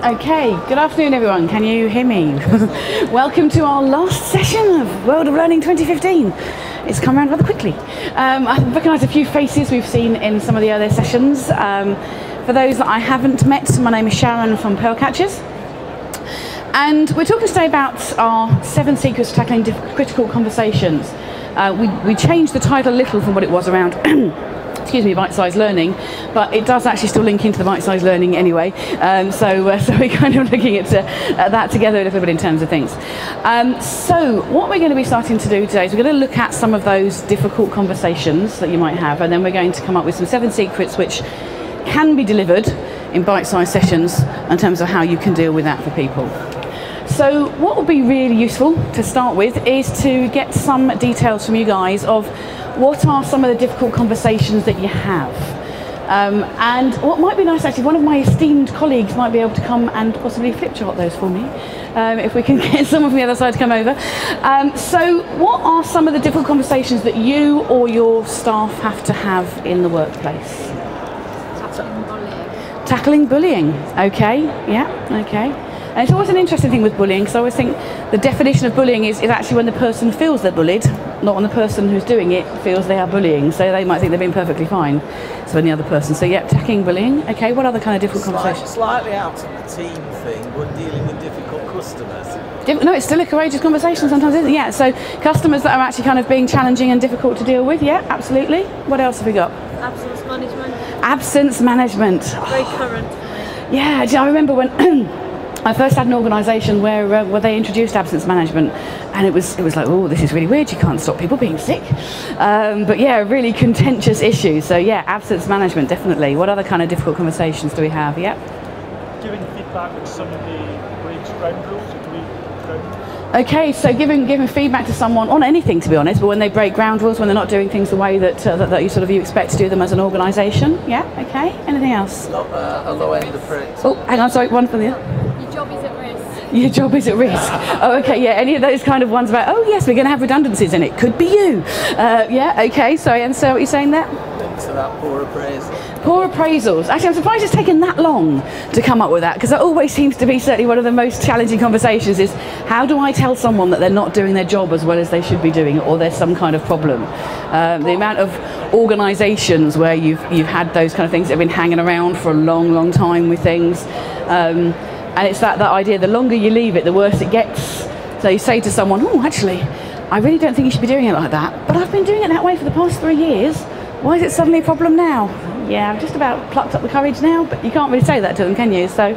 Okay, good afternoon everyone, can you hear me? Welcome to our last session of World of Learning 2015. It's come around rather quickly. I recognise a few faces we've seen in some of the other sessions. For those that I haven't met, my name is Sharon from Pearl Catchers. And we're talking today about our 7 secrets to tackling critical conversations. We changed the title a little from what it was around excuse me, bite-sized learning, but it does actually still link into the bite-sized learning anyway. So we're kind of looking at that together a little bit in terms of things. So what we're going to be starting to do today is we're going to look at some of those difficult conversations that you might have, and then we're going to come up with some 7 secrets which can be delivered in bite-sized sessions in terms of how you can deal with that for people. So what would be really useful to start with is to get some details from you guys of what are some of the difficult conversations that you have. And what might be nice, actually, one of my esteemed colleagues might be able to come and possibly flip chart those for me, if we can get someone from the other side to come over. So what are some of the difficult conversations that you or your staff have to have in the workplace? Tackling bullying. Tackling bullying, okay, yeah, okay. And it's always an interesting thing with bullying, because I always think the definition of bullying is actually when the person feels they're bullied, not when the person who's doing it feels they are bullying. So they might think they're being perfectly fine. So when the other person, so yeah, tackling bullying. Okay, what other kind of difficult conversations? Slightly out of the team thing, but dealing with difficult customers. No, it's still a courageous conversation sometimes, isn't it? Yeah, so customers that are actually kind of being challenging and difficult to deal with, yeah, absolutely. What else have we got? Absence management. Absence management. Very current for me. Yeah, I remember when I first had an organisation where they introduced absence management, and it was like, oh, this is really weird, you can't stop people being sick. But yeah, really contentious issue. So yeah, absence management, definitely. What other kind of difficult conversations do we have? Yeah. Giving feedback when somebody breaks ground rules. Okay, so giving feedback to someone on anything, to be honest, but when they break ground rules, when they're not doing things the way that you expect to do them as an organisation. Yeah, okay. Anything else? Not a low end of praise. Oh, hang on, sorry, one for the other. Your job is at risk. Your job is at risk. Oh, okay, yeah, any of those kind of ones about, oh yes, we're going to have redundancies in it. Could be you. Yeah, okay, sorry, and so what you're saying there? To that poor appraisal. Poor appraisals. Actually, I'm surprised it's taken that long to come up with that, because that always seems to be certainly one of the most challenging conversations is, how do I tell someone that they're not doing their job as well as they should be doing, or there's some kind of problem? The amount of organisations where you've had those kind of things that have been hanging around for a long, long time with things. And it's that idea, the longer you leave it, the worse it gets. So you say to someone, oh, actually, I really don't think you should be doing it like that, but I've been doing it that way for the past 3 years. Why is it suddenly a problem now? Yeah, I've just about plucked up the courage now, but you can't really say that to them, can you? So,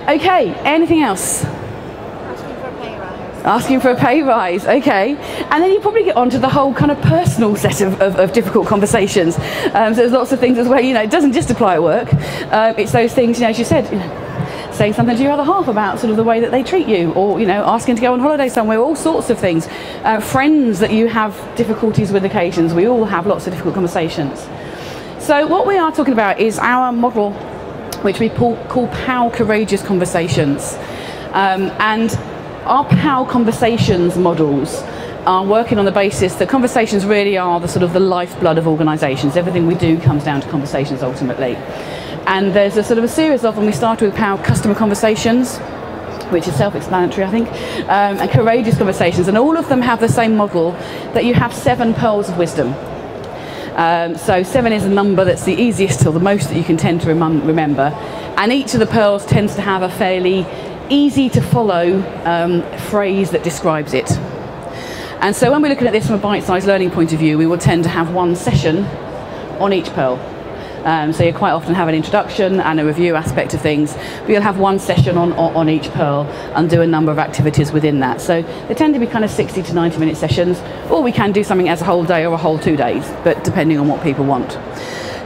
okay, anything else? Asking for a pay rise. Asking for a pay rise, okay. And then you probably get onto the whole kind of personal set of difficult conversations. So there's lots of things as well, it doesn't just apply at work. It's those things, as you said, saying something to your other half about sort of the way that they treat you, or asking to go on holiday somewhere, all sorts of things. Friends that you have difficulties with occasions, we all have lots of difficult conversations. So what we are talking about is our model, which we call POW Courageous Conversations. And our POW Conversations models are working on the basis that conversations really are the sort of the lifeblood of organisations. Everything we do comes down to conversations ultimately. And there's a sort of a series of them. We start with POW Customer Conversations, which is self-explanatory, I think, and Courageous Conversations, and all of them have the same model, that you have 7 pearls of wisdom. So 7 is a number that's the easiest or the most that you can tend to remember, and each of the pearls tends to have a fairly easy to follow phrase that describes it. And so when we're looking at this from a bite-sized learning point of view, we will tend to have 1 session on each pearl. So you quite often have an introduction and a review aspect of things, but you'll have 1 session on each pearl and do a number of activities within that. So they tend to be kind of 60 to 90 minute sessions, or we can do something as a whole day or a whole 2 days, but depending on what people want.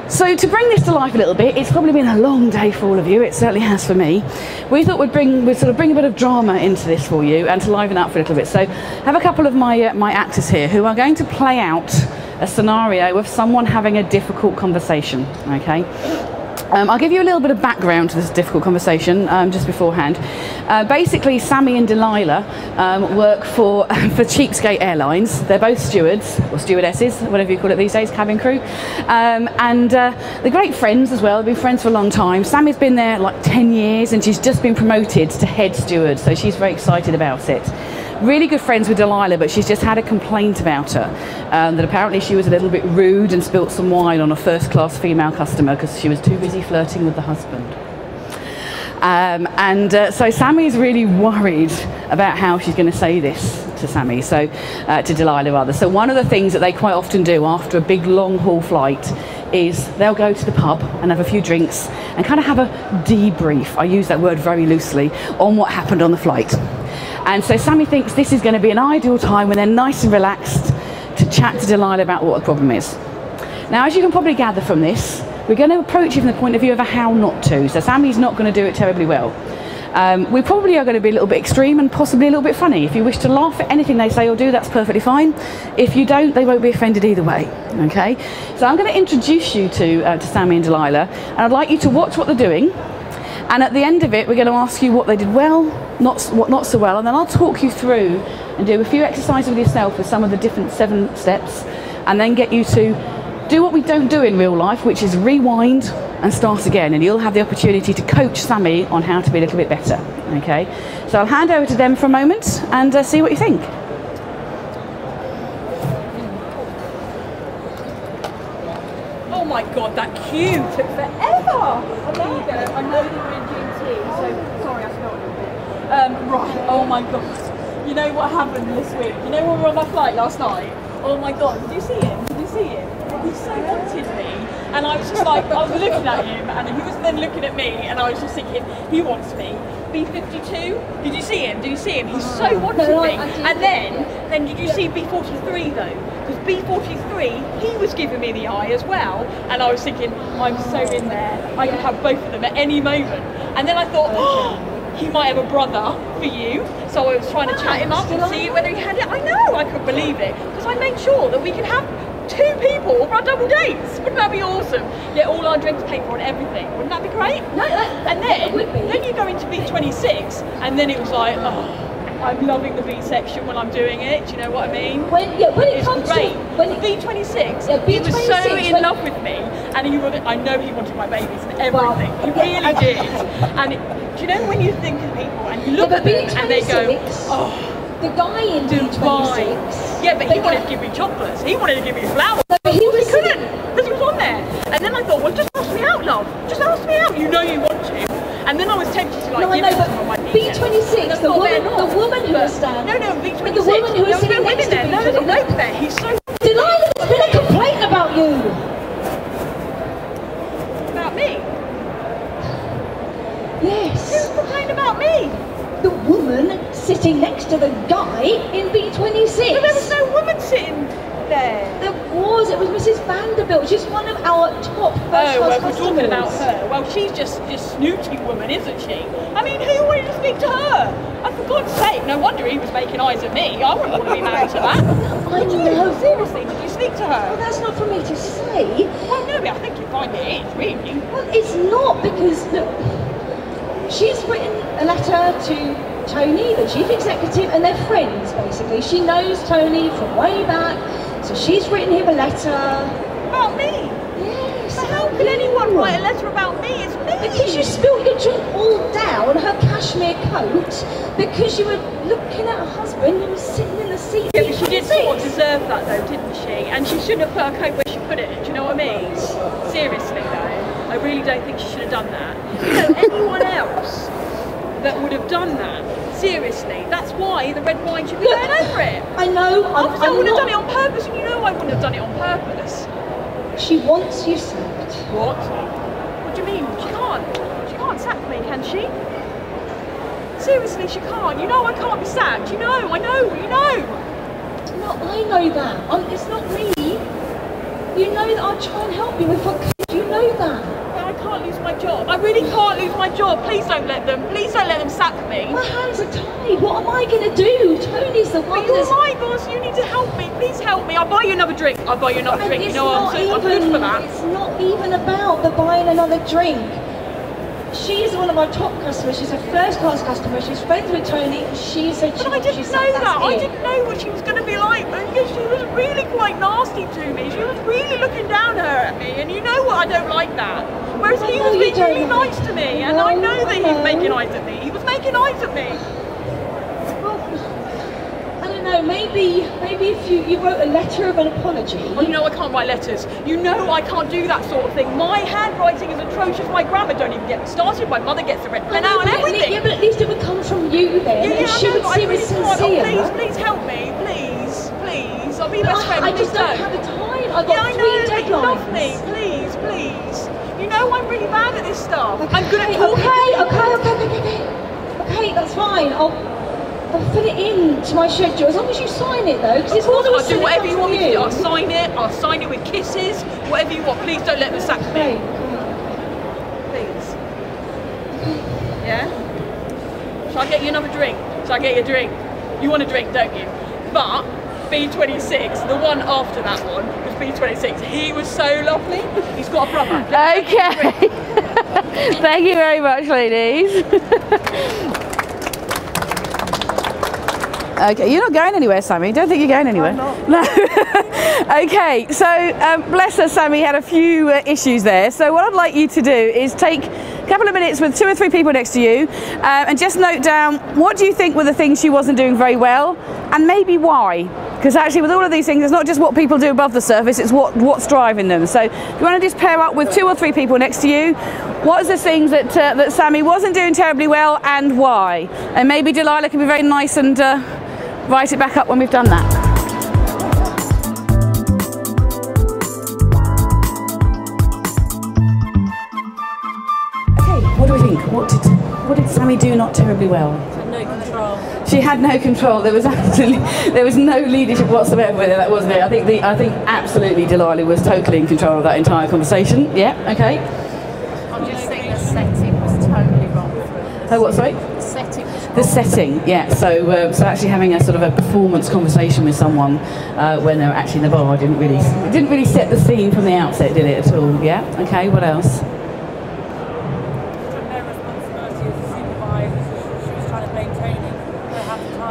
So to bring this to life a little bit, it's probably been a long day for all of you, it certainly has for me. We thought we'd sort of bring a bit of drama into this for you and to liven up for a little bit. So I have a couple of my actors here who are going to play out a scenario of someone having a difficult conversation, okay? I'll give you a little bit of background to this difficult conversation just beforehand. Basically, Sammy and Delilah work for Cheapskate Airlines. They're both stewards, or stewardesses, whatever you call it these days, cabin crew. And they're great friends as well. They've been friends for a long time. Sammy's been there like 10 years and she's just been promoted to head steward, so she's very excited about it. Really good friends with Delilah, but she's just had a complaint about her, that apparently she was a little bit rude and spilt some wine on a first-class female customer because she was too busy flirting with the husband. So Sammy's really worried about how she's going to say this to Sammy, to Delilah rather. So one of the things that they quite often do after a big long-haul flight is they'll go to the pub and have a few drinks and kind of have a debrief, I use that word very loosely, on what happened on the flight. And so Sammy thinks this is going to be an ideal time when they're nice and relaxed to chat to Delilah about what the problem is. Now, as you can probably gather from this, we're going to approach it from the point of view of a how not to. So Sammy's not going to do it terribly well. We probably are going to be a little bit extreme and possibly a little bit funny. If you wish to laugh at anything they say or do, that's perfectly fine. If you don't, they won't be offended either way. Okay? So I'm going to introduce you to Sammy and Delilah, and I'd like you to watch what they're doing. And at the end of it, we're going to ask you what they did well, what not so well, and then I'll talk you through and do a few exercises with yourself with some of the different 7 steps, and then get you to do what we don't do in real life, which is rewind and start again, and you'll have the opportunity to coach Sammy on how to be a little bit better. Okay, so I'll hand over to them for a moment and see what you think. Oh my god, that queue took forever! There you go, I know that you're in GT, so sorry I smelled a little bit. Right, oh my god. You know what happened this week? You know when we were on my flight last night? Oh my god, did you see him? Did you see him? He so wanted me. And I was just like, I was looking at him and he was then looking at me and I was just thinking, he wants me. B52, did you see him? Did you see him? He so wanted me. And then did you see B43 though? Because B43, he was giving me the eye as well, and I was thinking, I'm so in there, I could have both of them at any moment. And then I thought, oh, he might have a brother for you, so I was trying to chat him up and see whether he had it. I know, I couldn't believe it, because I made sure that we could have 2 people for our double dates. Wouldn't that be awesome? Yeah, all our drinks paid for and everything. Wouldn't that be great? No, and then you go into B26, and then it was like, oh, I'm loving the B section when I'm doing it. Do you know what I mean? When it comes great. B26, he was so in love with me, and I know he wanted my babies and everything. He really did. And do you know when you think of people and you look at them and they go, oh. The guy in B26. Yeah, but he wanted to give me chocolates. He wanted to give me flowers. No, but he couldn't, because he was on there. And then I thought, well, just ask me out, love. Just ask me out. You know you want to. And then I was tempted to give it to him on my B26, the woman who was standing. No, B26. But the woman who was sitting next to there. No, there's a bloke there. He's so. Delilah, there's been a complaint about you. About me? Yes. Who's complained about me? The woman sitting next to the guy in B26. But there was no woman sitting there. There was. It was Mrs. Vanderbilt. She's one of our top first-class customers. We're talking about her. Well, she's just this snooty woman, isn't she? I mean, who wanted to speak to her? And for God's sake, no wonder he was making eyes at me. I wouldn't want to be married to that. I know. Seriously, did you speak to her? Well, that's not for me to say. Well, no, but I think you find it is, really. Well, it's not, because, look, she's written a letter to Tony, the chief executive, and they're friends, basically. She knows Tony from way back, so she's written him a letter. About me? Yes. But how could anyone write a letter about me? It's me. Because you spilled your drink all down her cashmere coat, because you were looking at her husband who was sitting in the seat. Yeah, but she did sort of deserve that though, didn't she? And she shouldn't have put her coat where she put it, do you know what I mean? Seriously though, I really don't think she should have done that. You know, anyone else that would have done that, seriously, that's why the red wine should be going over it. I know, I would have done it on purpose, and you know I wouldn't have done it on purpose. She wants you sacked. What? What do you mean? She can't sack me, can she? Seriously, she can't. You know I can't be sacked. You know, I know, you know. No, I know that. It's not me. You know that I'll try and help you if I could. You know that. I can't lose my job. I really can't lose my job. Please don't let them sack me. My hands are tied. What am I going to do? Tony's the one that's... But you're my boss. You need to help me. please help me. I'll buy you another drink. I'll buy you another drink. You know what? I'm good for that. It's not even about the buying another drink. She's one of our top customers. She's a first-class customer. She's friends with Tony. She said she. But I didn't know that. I didn't know what she was going to be like. Because she was really quite nasty to me. She was really looking down at me, and you know what? I don't like that. Whereas he was being really nice to me, and I know that he's making eyes at me. He was making eyes at me. I don't know, maybe if you wrote a letter of an apology. Well, you know I can't write letters. You know I can't do that sort of thing. My handwriting is atrocious. My grammar don't even get me started. My mother gets the red pen out and everything. Yeah, but at least it would come from you then. Yeah, she would seem as sincere. Please help me. Please. I'll be your best friend. I just don't have the time. I've got 3 deadlines. You love me. Please. You know I'm really bad at this stuff. I'm good at talking. Okay, that's fine. I'll fit it into my schedule as long as you sign it though, because it's not I'll do whatever you want me to do. I'll sign it with kisses, whatever you want. Please don't let them sack me. Please. Yeah? Shall I get you another drink? Shall I get you a drink? You want a drink, don't you? But B26, the one after that one was B26. He was so lovely. He's got a brother. Okay. Thank you very much, ladies. Okay, you're not going anywhere, Sammy. Don't think you're going anywhere. I'm not. No. Okay, so bless her, Sammy had a few issues there. So what I'd like you to do is take a couple of minutes with 2 or 3 people next to you and just note down what do you think were the things she wasn't doing very well and maybe why. Because actually with all of these things, it's not just what people do above the surface, it's what's driving them. So if you want to just pair up with 2 or 3 people next to you, what is the things that Sammy wasn't doing terribly well and why? And maybe Delilah can be very nice and write it back up when we've done that. Okay, what do we think? What did Sammy do not terribly well? No control. She had no control. There was no leadership whatsoever with it, wasn't it? I think absolutely Delilah was totally in control of that entire conversation. Yeah, okay. I'm just saying the setting was totally wrong for us. Oh, what, sorry? The setting was wrong. The setting, yeah. So actually having a sort of a performance conversation with someone when they're actually in the bar didn't really set the scene from the outset, did it at all? Yeah. Okay. What else?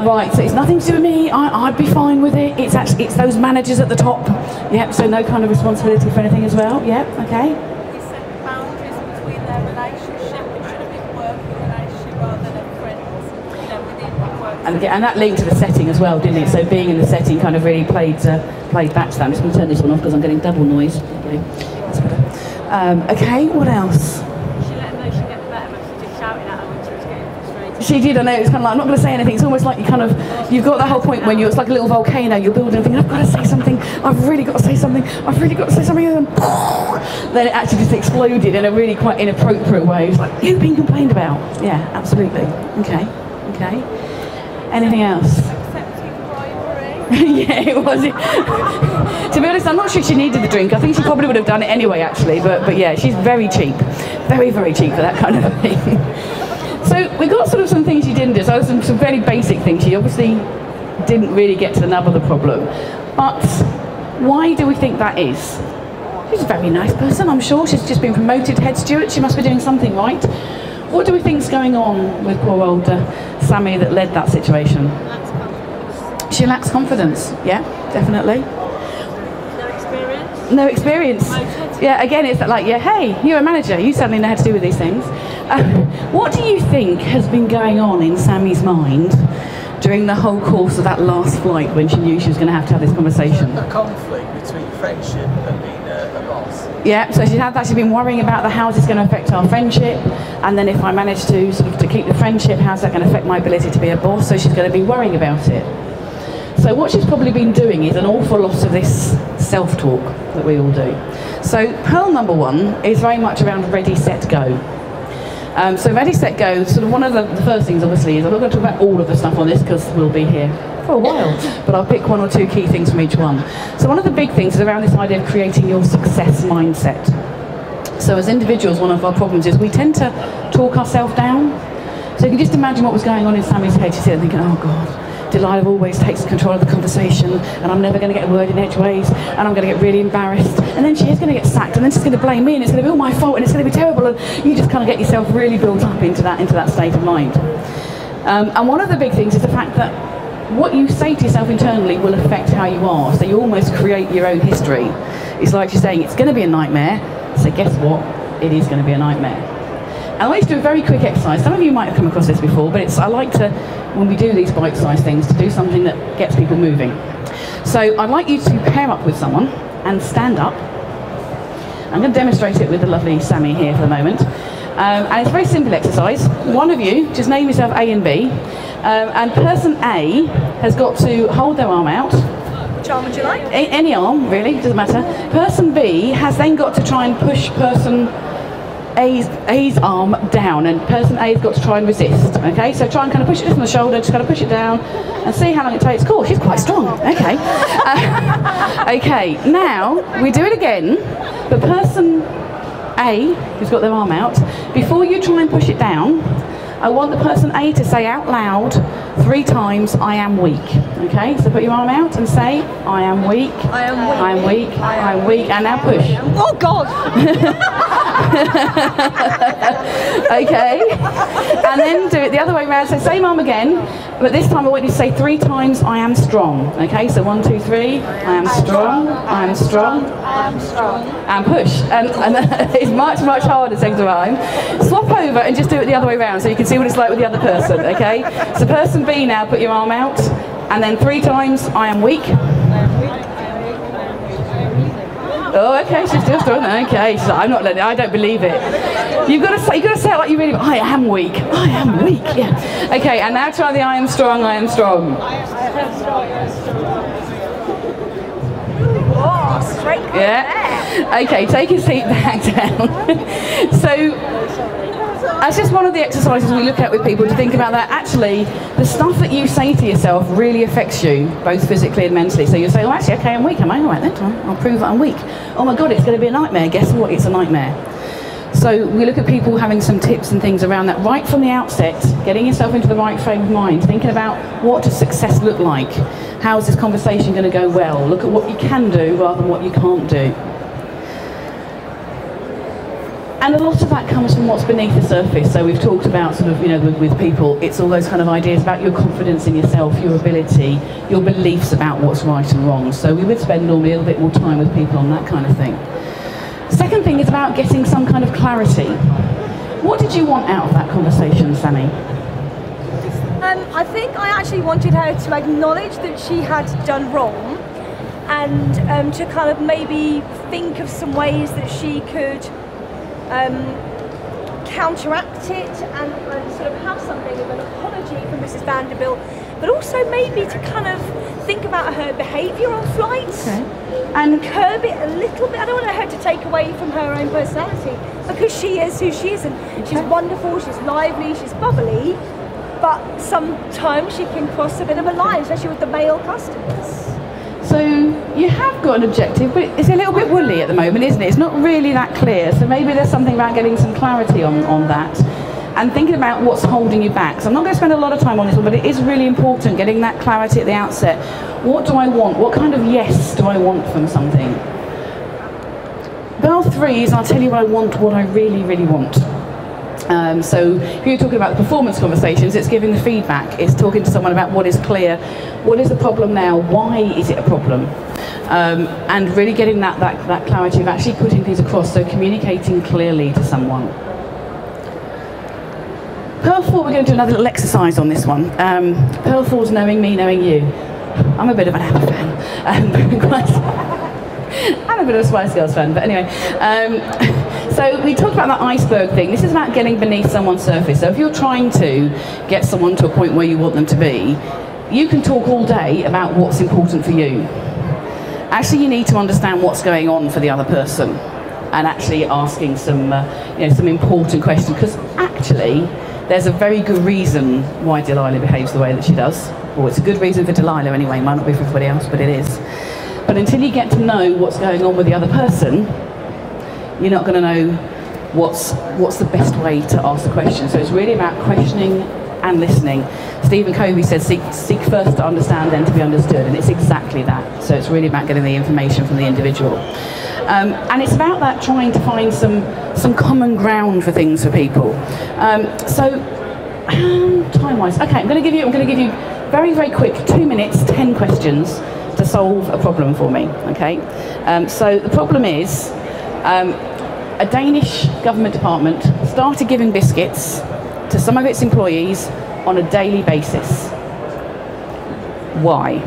Right, so it's nothing to do with me. I'd be fine with it. It's those managers at the top. Yep. So no kind of responsibility for anything as well. Yep. Okay. You set boundaries between their relationship, which should have been working relationship rather than friends. You know, within work. And that linked to the setting as well, didn't it? So being in the setting kind of really played back to that. I'm just going to turn this one off because I'm getting double noise. Okay. That's better. Okay. What else? She let them know she'd get better, but she just shouted at her when she was getting frustrated. She did, I know, it's kind of like, I'm not going to say anything, it's almost like you've got that whole point when it's like a little volcano, you're building and thinking, I've got to say something, I've really got to say something, and then it actually just exploded in a really quite inappropriate way. It's like, you've been complained about. Yeah, absolutely. Okay. Anything else? Accepting bribery. Yeah, it was. To be honest, I'm not sure she needed the drink. I think she probably would have done it anyway, actually, but yeah, she's very cheap. Very, very cheap for that kind of thing. So we got sort of some things she didn't do. So some very basic things. She obviously didn't really get to the nub of the problem. But why do we think that is? She's a very nice person, I'm sure. She's just been promoted head steward. She must be doing something right. What do we think's going on with poor old Sammy that led that situation? She lacks confidence. Yeah, definitely. No experience. No experience. Yeah, again, it's like, yeah, hey, you're a manager. You certainly know how to do with these things. What do you think has been going on in Sammy's mind during the whole course of that last flight when she knew she was going to have this conversation? A conflict between friendship and being a boss. Yeah, so she's been worrying about how is this going to affect our friendship, and then if I manage to to keep the friendship, how's that going to affect my ability to be a boss? So she's going to be worrying about it. So what she's probably been doing is an awful lot of this self-talk that we all do. So pearl number 1 is very much around ready, set, go. So ready, set, go, sort of one of the first things obviously is, I'm not going to talk about all of the stuff on this because we'll be here for a while, but I'll pick 1 or 2 key things from each one. So one of the big things is around this idea of creating your success mindset. So as individuals, one of our problems is we tend to talk ourselves down. So you can just imagine what was going on in Sammy's head. She's sitting thinking, oh God, Delilah always takes control of the conversation, and I'm never going to get a word in edgeways, and I'm going to get really embarrassed, and then she is going to get sacked, and then she's going to blame me, and it's going to be all my fault, and it's going to be terrible, and you just kind of get yourself really built up into that state of mind. And one of the big things is the fact that what you say to yourself internally will affect how you are, so you almost create your own history. It's like you're saying, it's going to be a nightmare, so guess what? It is going to be a nightmare. And I like to do a very quick exercise. Some of you might have come across this before, but I like to, when we do these bite-sized things, to do something that gets people moving. So I'd like you to pair up with someone and stand up. I'm going to demonstrate it with the lovely Sammy here for the moment. And it's a very simple exercise. One of you, just name yourself A and B, and person A has got to hold their arm out. Which arm would you like? Any arm, really, doesn't matter. Person B has then got to try and push person A's arm down, and person A's got to try and resist. Okay, so try and kind of push it from the shoulder, just kind of push it down, and see how long it takes. Cool, she's quite strong. Okay. Okay, now we do it again, but person A, who's got their arm out, before you try and push it down, I want the person A to say out loud 3 times, I am weak. Okay, so put your arm out and say, I am weak, I am weak, I am weak, I am weak, and now push. Oh God! Okay, and then do it the other way around, so same arm again, but this time I want you to say 3 times, I am strong. Okay, so 1, 2, 3, I am strong, I am strong, I am strong. and push. And it's much, much harder second time. Swap over and just do it the other way around so you can see what it's like with the other person, okay? So person B now, put your arm out, and then 3 times, I am weak. Oh, okay, she's still strong. Okay, so I'm not letting. I don't believe it. You've got to say it like you really. I am weak. I am weak. Yeah. Okay, and now try the I am strong. I am strong. Oh, straight. Yeah. Okay, take a seat back down. So. That's just one of the exercises we look at with people to think about that. Actually, the stuff that you say to yourself really affects you, both physically and mentally. So you say, oh, actually, okay, I'm weak. Am I? All right, then I'll prove that I'm weak. Oh my God, it's going to be a nightmare. Guess what? It's a nightmare. So we look at people having some tips and things around that right from the outset, getting yourself into the right frame of mind, thinking about what does success look like? How is this conversation going to go well? Look at what you can do rather than what you can't do. And a lot of that comes from what's beneath the surface. So we've talked about sort of, with people, it's all those kind of ideas about your confidence in yourself, your ability, your beliefs about what's right and wrong. So we would spend normally a little bit more time with people on that kind of thing. Second thing is about getting some kind of clarity. What did you want out of that conversation, Sammy? I think I actually wanted her to acknowledge that she had done wrong, and to kind of maybe think of some ways that she could counteract it and sort of have something of an apology from Mrs. Vanderbilt, but also maybe to kind of think about her behaviour on flights, and curb it a little bit. I don't want her to take away from her own personality, because she is who she is, and she's wonderful, she's lively, she's bubbly, but sometimes she can cross a bit of a line, especially with the male customers. So you have got an objective, but it's a little bit woolly at the moment, isn't it? It's not really that clear. So maybe there's something about getting some clarity on that and thinking about what's holding you back. So I'm not going to spend a lot of time on this one, but it is really important getting that clarity at the outset. What do I want? What kind of yes do I want from something? Bell 3 is I'll tell you what I want, what I really, really want. So if you're talking about the performance conversations, it's giving the feedback, it's talking to someone about what is clear, what is the problem now, why is it a problem, and really getting that clarity of actually putting things across, so communicating clearly to someone. Pearl 4, we're going to do another little exercise on this one. Pearl 4 is knowing me, knowing you. I'm a bit of an ABBA fan. I'm a bit of a Spice Girls fan, but anyway. So we talked about that iceberg thing. This is about getting beneath someone's surface. So if you're trying to get someone to a point where you want them to be, you can talk all day about what's important for you. Actually, you need to understand what's going on for the other person, and actually asking some important questions, because actually there's a very good reason why Delilah behaves the way that she does. Or it's a good reason for Delilah anyway, might not be for everybody else, but it is. But until you get to know what's going on with the other person, you're not going to know what's the best way to ask the question. So it's really about questioning and listening. Stephen Covey says, seek first to understand, then to be understood, and it's exactly that. So it's really about getting the information from the individual. And it's about that, trying to find some common ground for things for people. Time-wise, okay, I'm going to give you very, very quick 2 minutes, 10 questions to solve a problem for me. Okay, so the problem is a Danish government department started giving biscuits to some of its employees on a daily basis. Why?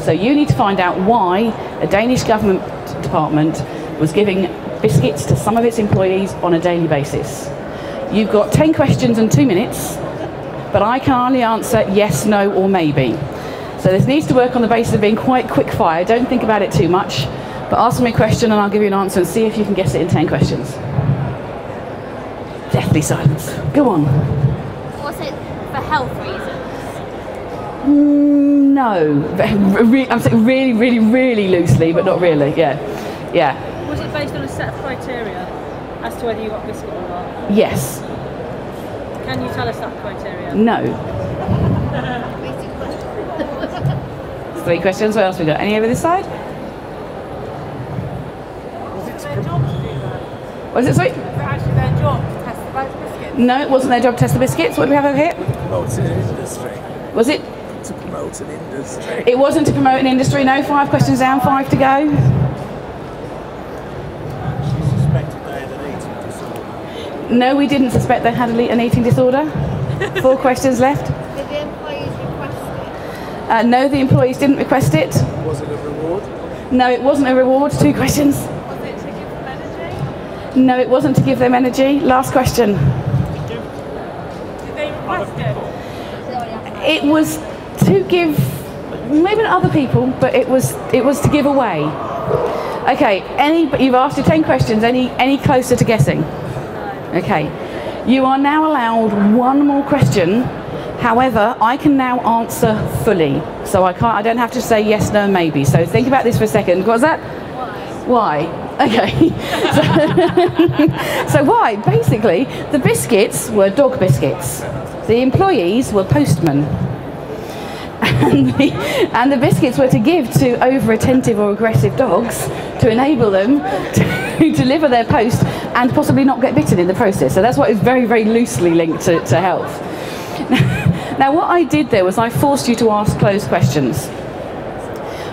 So you need to find out why a Danish government department was giving biscuits to some of its employees on a daily basis. You've got 10 questions and 2 minutes, but I can only answer yes, no, or maybe. So this needs to work on the basis of being quite quick fire. Don't think about it too much, but ask me a question and I'll give you an answer and see if you can guess it in 10 questions. Deathly silence. Go on. Was it for health reasons? No. I'm saying really, really, really loosely, but not really. Yeah. Was it based on a set of criteria as to whether you got biscuit or not? Yes. Can you tell us that criteria? No. 3 questions. What else we got? Any over this side? Was it, sorry? Was it actually their job to test the biscuits? No, it wasn't their job to test the biscuits. What do we have over here? Promote an industry. Was it? To promote an industry. It wasn't to promote an industry. No, 5 questions down, 5 to go. She suspected they had an eating disorder. No, we didn't suspect they had an eating disorder. 4 questions left. Did the employees request it? No, the employees didn't request it. Was it a reward? No, it wasn't a reward. 2 questions. Was it to give them energy? No, it wasn't to give them energy. Last question. Did they request it? It was to give, maybe not other people, but it was to give away. Okay, you've asked your 10 questions. Any closer to guessing? Okay. You are now allowed 1 more question. However, I can now answer fully. So I don't have to say yes, no, maybe. So think about this for a second. What's that? Why? Okay. So why? Basically, the biscuits were dog biscuits. The employees were postmen. And the biscuits were to give to over-attentive or aggressive dogs to enable them to deliver their post and possibly not get bitten in the process. So that's why it's very, very loosely linked to health. Now, what I did there was I forced you to ask closed questions.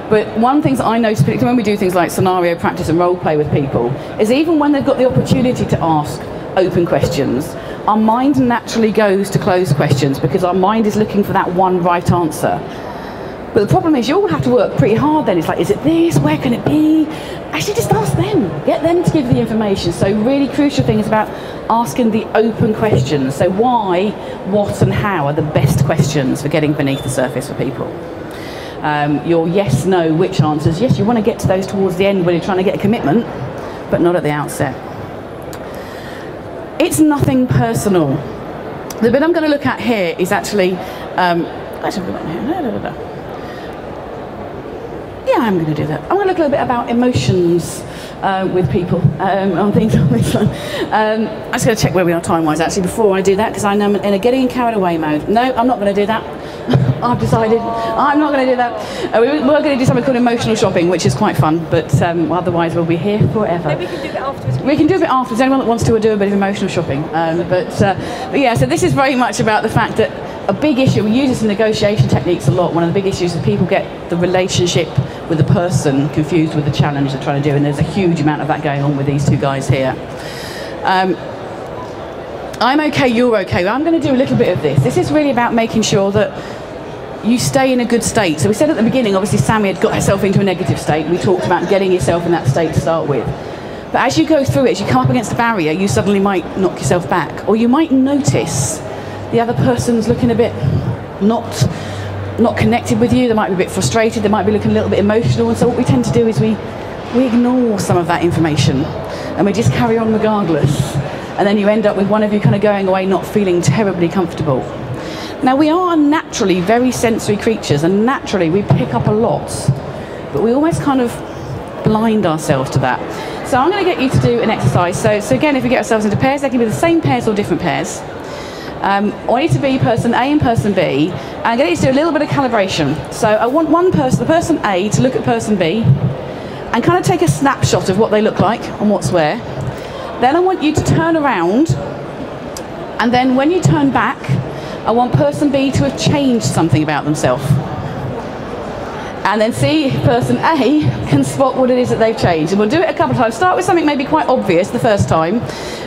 But one of the things I notice, particularly when we do things like scenario practice and role play with people, is even when they've got the opportunity to ask open questions, our mind naturally goes to closed questions because our mind is looking for that one right answer. But the problem is you all have to work pretty hard then. It's like, is it this? Where can it be? Actually, just ask them. Get them to give the information. So really crucial thing is about asking the open questions. So why, what and how are the best questions for getting beneath the surface for people. Your yes, no, which answers. Yes, you want to get to those towards the end when you're trying to get a commitment, but not at the outset. It's nothing personal. The bit I'm going to look at here is actually, yeah, I'm going to do that. I'm going to look a little bit about emotions with people on things on this one. I'm just going to check where we are time-wise actually before I do that because I'm in a getting carried away mode. No, I'm not going to do that. I've decided I'm not going to do that. We're going to do something called emotional shopping, which is quite fun, but otherwise we'll be here forever. Maybe we can do it afterwards. We can do a bit afterwards. Anyone that wants to do a bit of emotional shopping. But yeah, so this is very much about the fact that a big issue, we use this in negotiation techniques a lot, one of the big issues is people get the relationship with the person confused with the challenge they're trying to do, and there's a huge amount of that going on with these 2 guys here. I'm okay, you're okay. I'm going to do a little bit of this. This is really about making sure that you stay in a good state. So we said at the beginning, obviously Sammy had got herself into a negative state. We talked about getting yourself in that state to start with. But as you go through it, as you come up against a barrier, you suddenly might knock yourself back. Or you might notice the other person's looking a bit not connected with you. They might be a bit frustrated. They might be looking a little bit emotional. And so what we tend to do is we ignore some of that information and we just carry on regardless. And then you end up with one of you kind of going away not feeling terribly comfortable. Now, we are naturally very sensory creatures, and naturally we pick up a lot, but we always kind of blind ourselves to that. So I'm going to get you to do an exercise. So again, if we get ourselves into pairs, they can be the same pairs or different pairs. I want you to be person A and person B, and I'm going to do a little bit of calibration. So I want the person A, to look at person B and kind of take a snapshot of what they look like and what's where. Then I want you to turn around, and then when you turn back, I want person B to have changed something about themselves. And then see if person A can spot what it is that they've changed. And we'll do it a couple of times. Start with something maybe quite obvious the first time,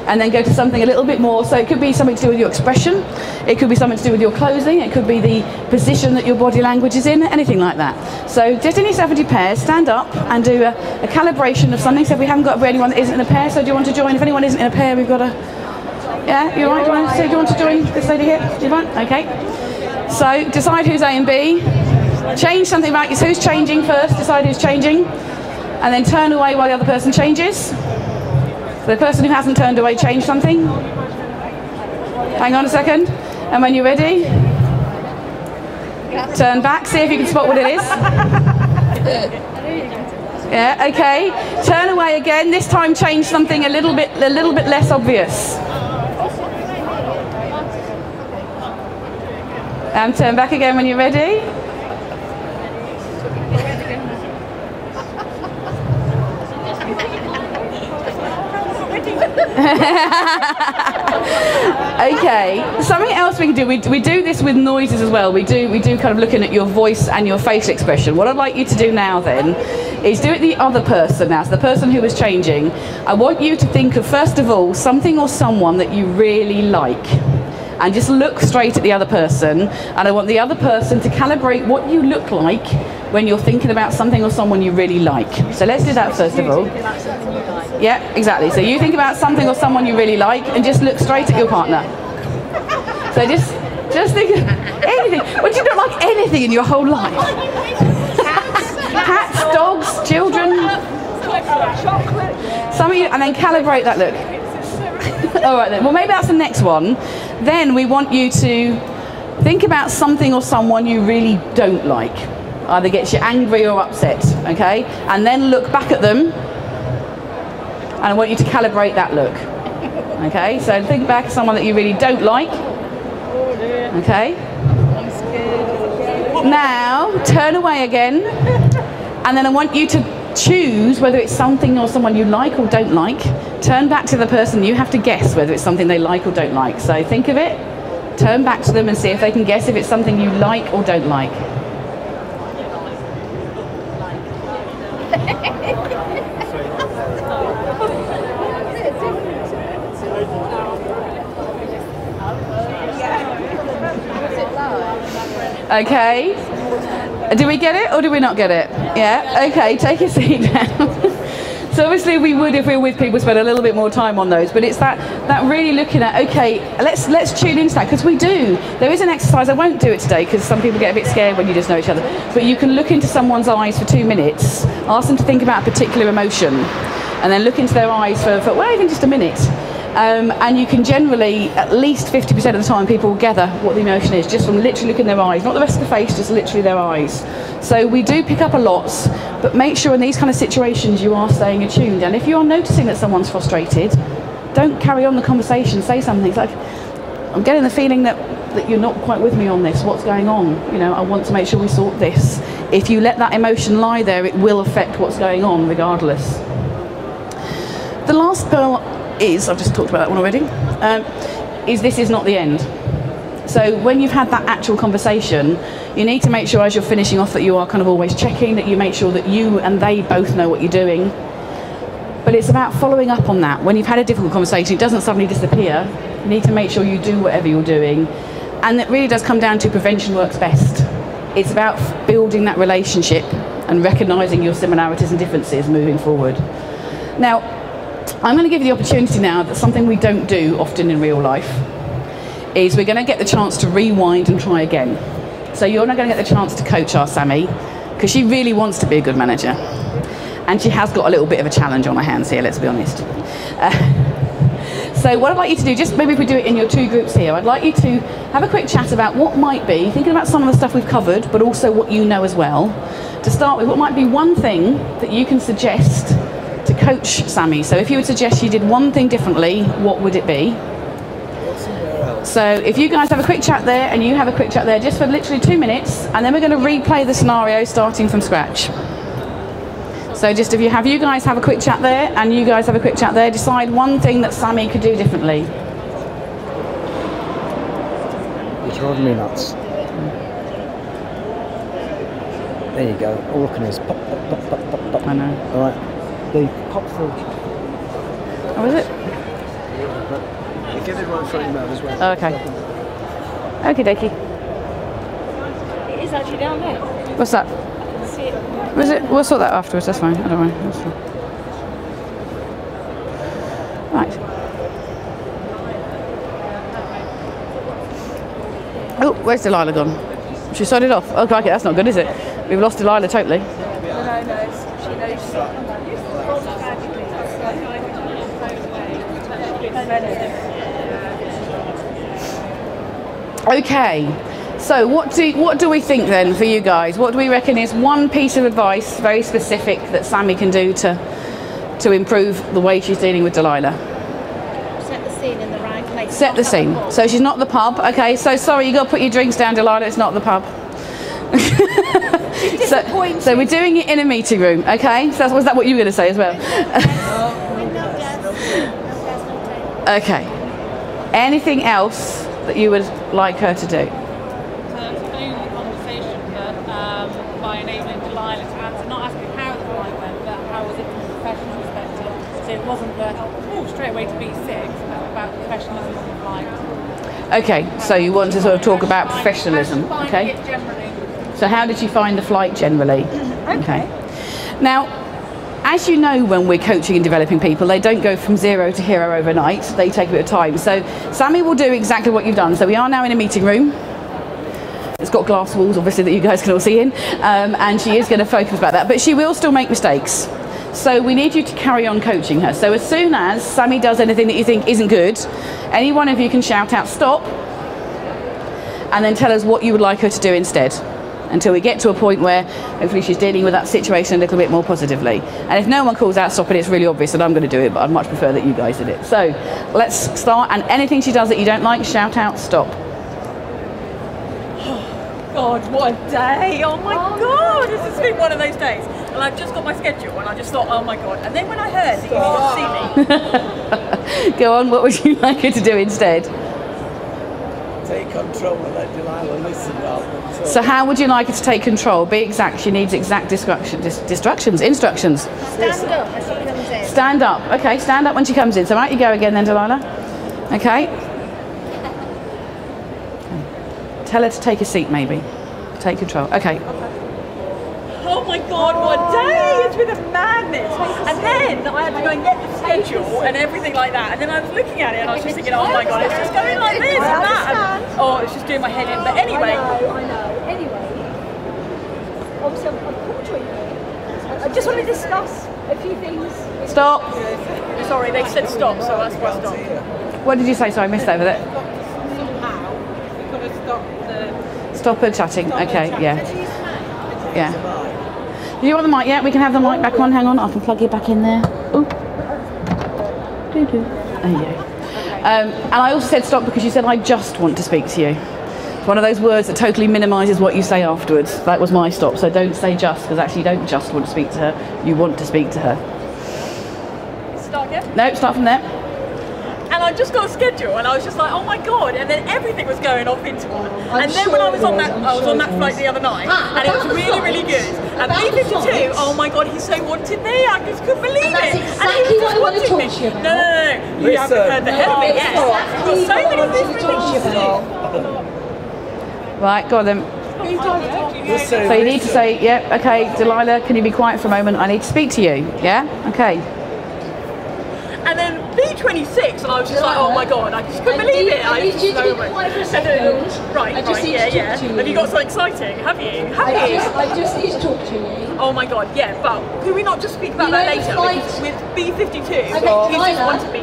and then go to something a little bit more. So it could be something to do with your expression, it could be something to do with your clothing, it could be the position that your body language is in, anything like that. So just in yourself into pairs, stand up and do a calibration of something. So if we haven't got anyone that isn't in a pair, so do you want to join? If anyone isn't in a pair, we've got a... Yeah, you all right? Do you want to join this lady here? Do you want? Okay. So decide who's A and B. Change something about you. So who's changing first? Decide who's changing, and then turn away while the other person changes. So the person who hasn't turned away, change something. Hang on a second, and when you're ready, turn back. See if you can spot what it is. Yeah. Okay. Turn away again. This time, change something a little bit less obvious. And turn back again when you're ready. Okay, something else we can do, we do this with noises as well. We do kind of looking at your voice and your facial expression. What I'd like you to do now then is do it the other person now, so the person who was changing. I want you to think of, first of all, something or someone that you really like, and just look straight at the other person, and I want the other person to calibrate what you look like when you're thinking about something or someone you really like. So let's do that first of all. Yeah, exactly. So you think about something or someone you really like, and just look straight at your partner. So just think of anything. Would you not like anything in your whole life? Cats, dogs, children. Some of you, and then calibrate that look. All right then. Well, maybe that's the next one. Then we want you to think about something or someone you really don't like. Either gets you angry or upset, okay? And then look back at them, and I want you to calibrate that look. Okay, so think back at someone that you really don't like. Okay? Now, turn away again, and then I want you to choose whether it's something or someone you like or don't like. Turn back to the person, you have to guess whether it's something they like or don't like. So think of it, turn back to them and see if they can guess if it's something you like or don't like. Okay, do we get it or do we not get it? Yeah, okay, take your seat down. So obviously we would, if we were with people, spend a little bit more time on those, but it's that really looking at, okay, let's tune into that, because we do. There is an exercise, I won't do it today because some people get a bit scared when you just know each other, but you can look into someone's eyes for 2 minutes, ask them to think about a particular emotion, and then look into their eyes for well, even just a minute. And you can generally, at least 50% of the time, people will gather what the emotion is just from literally looking in their eyes, not the rest of the face, just literally their eyes. So we do pick up a lot, but make sure in these kind of situations you are staying attuned. And if you are noticing that someone's frustrated, don't carry on the conversation, say something. It's like, I'm getting the feeling that you're not quite with me on this, what's going on? You know, I want to make sure we sort this. If you let that emotion lie there, it will affect what's going on regardless. The last part is, I've just talked about that one already, is this is not the end. So when you've had that actual conversation, you need to make sure as you're finishing off that you are kind of always checking, that you make sure that you and they both know what you're doing. But it's about following up on that. When you've had a difficult conversation, it doesn't suddenly disappear. You need to make sure you do whatever you're doing. And it really does come down to prevention works best. It's about building that relationship and recognising your similarities and differences moving forward. Now, I'm going to give you the opportunity now that something we don't do often in real life is we're going to get the chance to rewind and try again. So you're not going to get the chance to coach our Sammy, because she really wants to be a good manager. And she has got a little bit of a challenge on her hands here, let's be honest. So what I'd like you to do, just maybe if we do it in your 2 groups here, I'd like you to have a quick chat about what might be, thinking about some of the stuff we've covered, but also what you know as well. To start with, what might be one thing that you can suggest to coach Sammy? So if you would suggest you did one thing differently, what would it be? Somewhere else. So if you guys have a quick chat there and you have a quick chat there just for literally 2 minutes, and then we're going to replay the scenario starting from scratch. So just if you guys have a quick chat there and you guys have a quick chat there, decide one thing that Sammy could do differently. You're driving me nuts. There you go. All I can do is pop, pop, pop, pop, pop, pop. I know. Alright. The pop through. Oh, is it? You get it right through your mouth as well. Oh, okay. Okie dokie. It is actually down there. What's that? I can see it. Was it? We'll sort that afterwards, that's fine. I don't mind. That's fine. Right. Oh, where's Delilah gone? She started off. Oh, crikey, that's not good, is it? We've lost Delilah totally. No, she knows. Okay, so what do we think then for you guys? What do we reckon is one piece of advice, very specific, that Sammy can do to improve the way she's dealing with Delilah? Set the scene in the right place. Set the scene. So she's not at the pub. Okay, so sorry, you got to put your drinks down, Delilah. It's not the pub. so we're doing it in a meeting room. Okay, so was that what you were going to say as well? Okay. Anything else that you would like her to do? To own the conversation, but by enabling Delilah to answer, not asking how the flight went, but how was it from a professional perspective. So it wasn't straight away to B6, but about professionalism on the flight. Okay, so you want to sort of talk about professionalism, okay? So how did you find the flight generally? Okay. Now, as you know, when we're coaching and developing people, they don't go from zero to hero overnight. They take a bit of time. So Sammy will do exactly what you've done. So we are now in a meeting room. It's got glass walls, obviously, that you guys can all see in. And she is going to focus about that. But she will still make mistakes. So we need you to carry on coaching her. So as soon as Sammy does anything that you think isn't good, any one of you can shout out, stop, and then tell us what you would like her to do instead, until we get to a point where hopefully she's dealing with that situation a little bit more positively. And if no one calls out stop and it's really obvious that I'm going to do it, but I'd much prefer that you guys did it. So let's start, and anything she does that you don't like, shout out stop. God, what a day! Oh my God, this has been one of those days. And I've just got my schedule and I just thought, oh my God. And then when I heard that you got to see me. Go on, what would you like her to do instead? Take control and let Delilah listen rather than talk. So how would you like her to take control? Be exact. She needs exact instructions. Stand up as she comes in. Stand up. Okay, stand up when she comes in. So out you go again then, Delilah. Okay. Tell her to take a seat, maybe. Take control. Okay. Oh my God, what a day! It's been a madness. And then I had to go and get the schedule and everything like that. And then I was looking at it and I was just thinking, oh my God, it's just going like this and that. And, oh, it's just doing my head in. But anyway. I know. Anyway, obviously I'm called to you. I just want to discuss a few things. Stop. Sorry, they said stop, so that's why I stopped. What did you say? Sorry, I missed over there. Somehow, you've got to stop the... Stop her chatting. Okay, yeah. Yeah. Do you want the mic? Yeah, we can have the mic back on. Hang on, I can plug it back in there. Ooh. There you go. And I also said stop because you said I just want to speak to you. It's one of those words that totally minimises what you say afterwards. That was my stop. So don't say just, because actually you don't just want to speak to her. You want to speak to her. Start again? No, start from there. And I just got a schedule, and I was just like, oh my God! And then everything was going off into one. And then when I was on that flight the other night, and it was really, really good. And B52, oh my God, he so wanted me. I just couldn't believe it. That's exactly and he what I want to talk to you about. No. You haven't heard the head of it yet. We've got so many different things to do. Right, go on then. So you need to say, yeah, okay, Delilah, can you be quiet for a moment? I need to speak to you. Yeah? Okay. And then B26, and I was just like, oh my God, I just couldn't believe it. I need you to be quiet for a second. Right, yeah. Have you got something exciting? Have you? I just need to talk to you. Oh my God, yeah, but could we not just speak about that later? Because with B52, he just wanted me.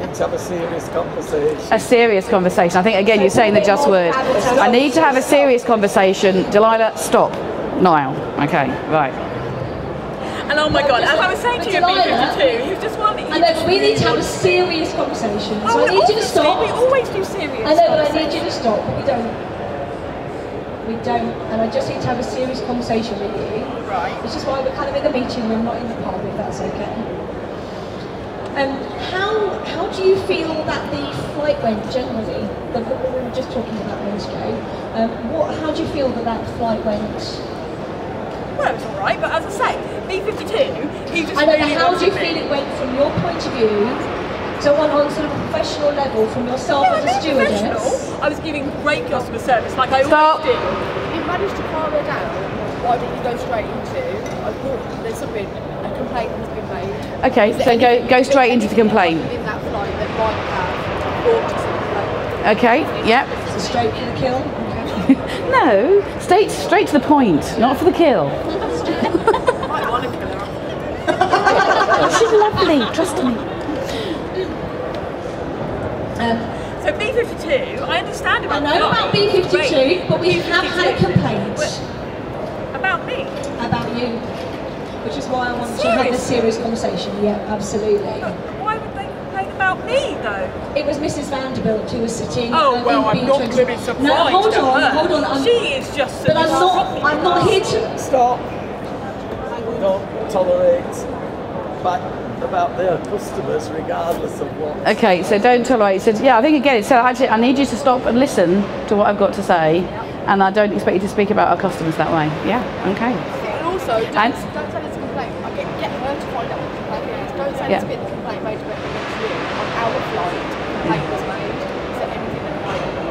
Let's have a serious conversation. A serious conversation. I think, again, you're saying the just word. I need to have a serious conversation. Delilah, stop. Now. Okay, right. And oh my God, as I was saying to you at Delilah, B52, he was just one. I know, but we need to have a serious conversation. So I need you to stop. We always do serious. I know, but I need you to stop. But we don't. We don't. And I just need to have a serious conversation with you. Right. Which is why we're kind of in the meeting room, not in the pub, if that's okay. How do you feel that the flight went generally? What we were just talking about minutes ago. How do you feel that flight went? Well, it was all right, but as I say, B52, he just I know, really but how do you wanted feel me. it went from your point of view to on sort of a professional level from yourself Yeah, as a professional. stewardess? I was giving great customer service, like I Stop. always do. You managed to calm her down. Why didn't you go straight into? I thought there's something, a complaint has been made. Okay, so go straight into the complaint. In that flight that might have brought us a complaint. Okay, yep. So straight for the kill? No, straight to the point, not for the kill. I want to kill her. She's lovely, trust me. So B52, I understand I about know about flight. B52, Great. but we have had a complaint About me? about you, which is why I want to have this serious conversation. Yeah, absolutely. But why would they complain about me, though? It was Mrs. Vanderbilt who was sitting. Oh, well, in I'm not B20. going to be surprised. No, hold at on, her. hold on. She is just. But I'm not here to Stop. We don't tolerate back about their customers regardless of what. Okay, so don't tolerate. So yeah, I think again, so actually, I need you to stop and listen to what I've got to say, and I don't expect you to speak about our customers that way. Yeah, okay. And also, don't And- send us a complaint. Get her to find out what the complaint is. Don't send Yeah. us a bit of complaint made directly against you. On our flight, the complaint was made. Is there anything that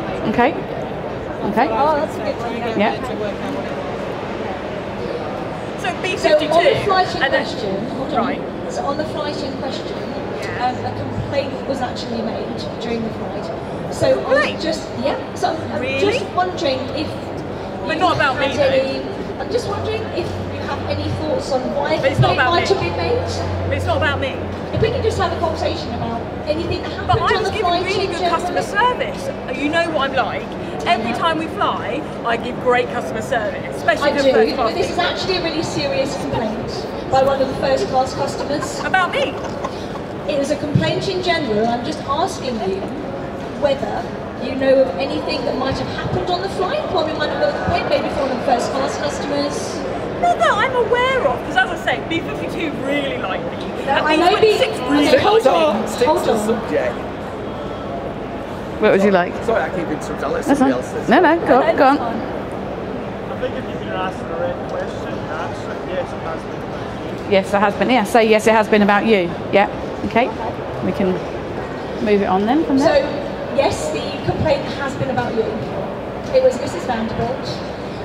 made? Okay. Okay. Oh, that's a good thing. Yeah. So B52. So on the flight in and then- question, hold on. Right. So on the flight in question, a complaint was actually made during the flight. So I'm Complaint? So I'm Really? just wondering if But you not about me, had any. I'm just wondering if you have any thoughts on why a But it's not complaint about might me. have been made. But it's not about me. If we could just have a conversation about anything that happened But I on was the giving flight really in good general. customer service. You know what I'm like. Every time we fly, I give great customer service, especially I to do, first class but this is people. actually a really serious complaint by one of the first class customers. About me. It was a complaint in general, and I'm just asking you whether you know of anything that might have happened on the flight, or we might have got a complaint maybe from one of the first class customers. Not that I'm aware of, because as I say, B52 really like me. And I know B26 really okay, hold like me. on. Stick Hold to the on. subject. What would you like? Sorry, I keep interrupting. I'll let That's somebody fine. else say No, no, go on, go on. I think if you've been asked the right question, answer it. Yes, it has been about you. Yes, it has been. Yeah, say yes, it has been about you. Yeah, okay. We can move it on then from So, there. yes, the complaint has been about you. It was Mrs. Vanderbilt.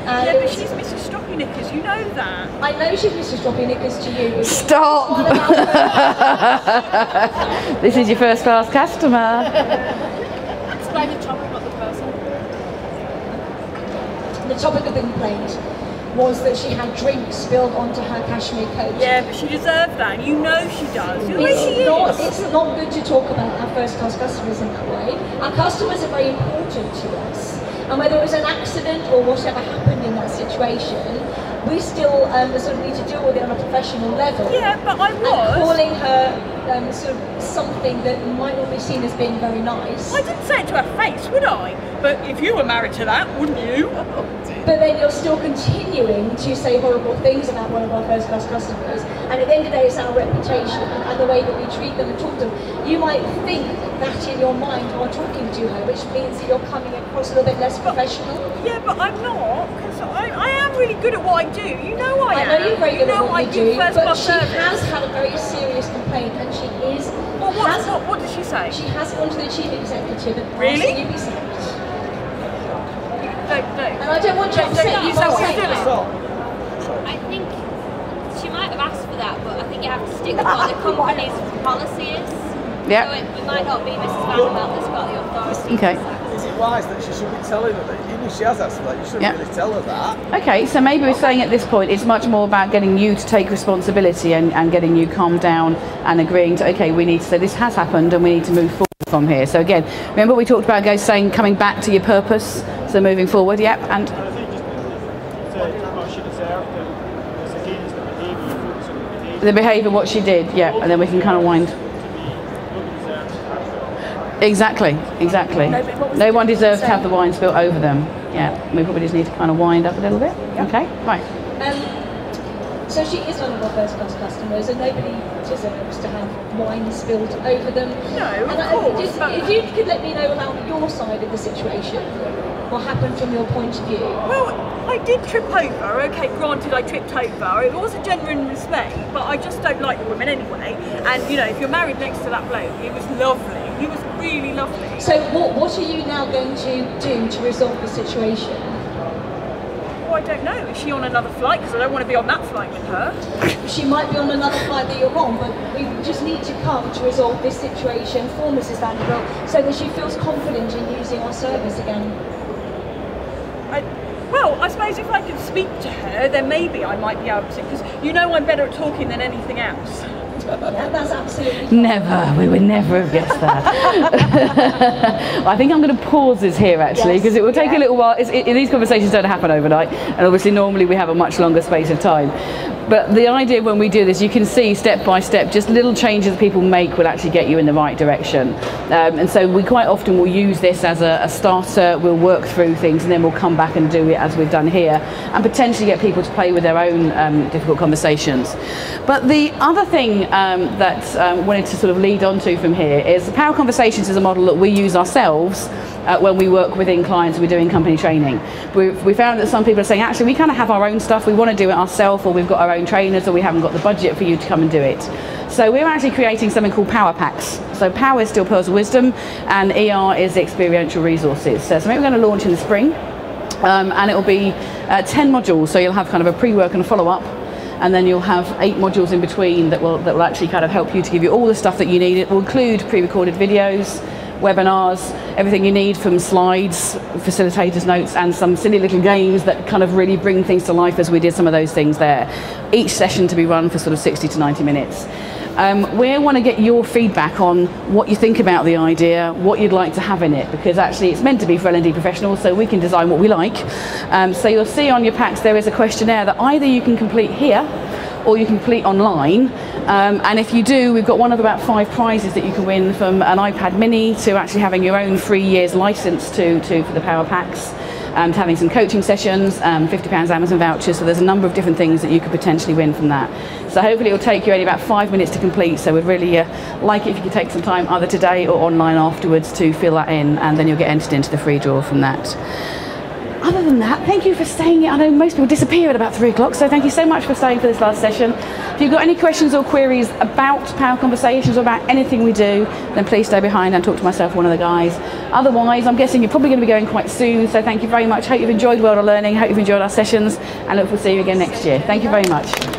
And Yeah, it but was, she's Mrs. Stroppy Knickers, you know that. I know she's Mrs. Dropping Knickers to you. but Stop! it's one about This is your first class customer. Explain the topic, not the person. the topic of the complaint was that she had drinks spilled onto her cashmere coat. Yeah, but she deserved that, and you know she does. The way she It's not good to talk about our first class customers in that way. Our customers are very important to us. And whether it was an accident or whatever happened in that situation, we still sort of need to deal with it on a professional level. Yeah, but I And was. calling her sort of something that might not be seen as being very nice. I didn't say it to her face, would I? But if you were married to that, wouldn't you? But then you're still continuing to say horrible things about one of our first class customers. And at the end of the day, it's our reputation and the way that we treat them and talk to them. You might think that in your mind while talking to her, which means that you're coming across a little bit less professional. Yeah, but I'm not, because I am really good at what I do. You know I am. I know you're very good you at know what I you give do, first but class she service. has had a very serious complaint, and she is. Well, has- what did she say? She has gone to the chief executive and Really? asked that you be sacked. No. And I don't want you to Don't upset you you say by what saying you're doing. that. I think she might have asked for that, but I think you have to stick with what the company's policy is. Yeah. So it might not be Mrs. Vanderbilt that's got the authority. Okay. Is it wise that she should be telling her that? Even if she has asked for that, you shouldn't Yeah. really tell her that. Okay, so maybe we're saying at this point it's much more about getting you to take responsibility and getting you calmed down and agreeing to, okay, we need to say this has happened and we need to move forward from here. So again, remember we talked about saying coming back to your purpose, so moving forward, yep, and And I think just what she deserved it was against the behaviour, you focus on the behaviour The behaviour, what she did, yeah, and then we can kind of wind. Exactly. No one deserves to have the wine spilt over them. Yeah, we probably just need to kind of wind up a little bit. Yeah. Okay, right. So she is one of our first class customers, and nobody deserves to have wine spilled over them. No, and of course, if you could let me know about your side of the situation, what happened from your point of view? Well, I did trip over. Okay, granted, I tripped over. It was a genuine mistake, but I just don't like the women anyway. And you know, if you're married next to that bloke, he was lovely. He was really lovely. So what are you now going to do to resolve the situation? Well, I don't know. Is she on another flight? Because I don't want to be on that flight with her. She might be on another flight that you're on, but we just need to come to resolve this situation for Mrs. Vanderbilt so that she feels confident in using our service again. Well, I suppose if I could speak to her, then maybe I might be able to, because you know I'm better at talking than anything else. Yeah, that's absolutely fine. Never, we would never have guessed that. I think I'm going to pause this here actually, because it will take a little while. These conversations don't happen overnight, and obviously normally we have a much longer space of time. But the idea when we do this, you can see step by step, just little changes that people make will actually get you in the right direction. And so we quite often will use this as a starter, we'll work through things, and then we'll come back and do it as we've done here, and potentially get people to play with their own difficult conversations. But the other thing that I wanted to sort of lead on to from here is Power Conversations is a model that we use ourselves when we work within clients, we're doing company training. We found that some people are saying, actually, we kind of have our own stuff, we want to do it ourselves, or we've got our own trainers, or we haven't got the budget for you to come and do it. So we're actually creating something called Power Packs. So Power is still Pearls of Wisdom, and ER is experiential resources. So something we're going to launch in the spring, and it will be 10 modules. So you'll have kind of a pre-work and a follow-up, and then you'll have 8 modules in between that will actually kind of help you to give you all the stuff that you need. It will include pre-recorded videos, webinars, everything you need, from slides, facilitators notes, and some silly little games that kind of really bring things to life, as we did some of those things there. Each session to be run for sort of 60 to 90 minutes. We want to get your feedback on what you think about the idea, what you'd like to have in it, because actually it's meant to be for L&D professionals, so we can design what we like. So you'll see on your packs there is a questionnaire that either you can complete here or you can complete online, and if you do, we've got one of about 5 prizes that you can win, from an iPad mini to actually having your own 3 years license to for the Power Packs, to having some coaching sessions, £50 Amazon vouchers. So there's a number of different things that you could potentially win from that. So hopefully it will take you only about 5 minutes to complete, so we'd really like it if you could take some time either today or online afterwards to fill that in, and then you'll get entered into the free draw from that. Other than that, thank you for staying. I know most people disappear at about 3 o'clock, so thank you so much for staying for this last session. If you've got any questions or queries about Power Conversations or about anything we do, then please stay behind and talk to myself or one of the guys. Otherwise, I'm guessing you're probably going to be going quite soon, so thank you very much. Hope you've enjoyed World of Learning, hope you've enjoyed our sessions, and look forward to seeing you again next year. Thank you very much.